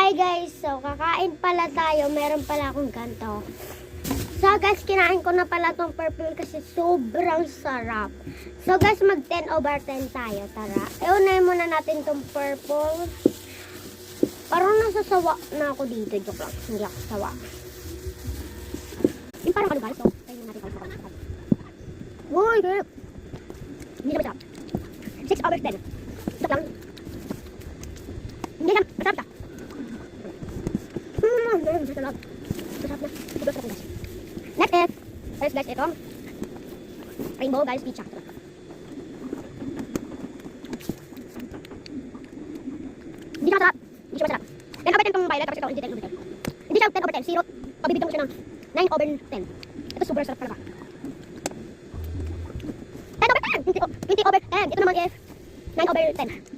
Hi guys, so kakain pala tayo. Meron pala akong ganito. So guys, kinain ko na pala tong purple kasi sobrang sarap. So guys, mag 10/10 tayo. Tara, iunahin muna natin tong purple. Parang nasasawa na ako dito. Joke lang, hindi ako sawa. Yung parang ano guys, so tayo natin ito. Uy, girl. Hindi na masarap. 6/10. Joke lang. Hindi na, masarap siya. Masarap. Masarap na. Masarap na guys. Next is, first guys, itong rainbow guys pizza. Hindi siya masarap. Hindi siya masarap. 10/10 itong violet kasi ito hindi 10/10. Hindi siya 10/10. Zero. Pabibigyan mo siya ng 9/10. Ito super sarap talaga. 10/10! 20/10! Ito naman is 9/10.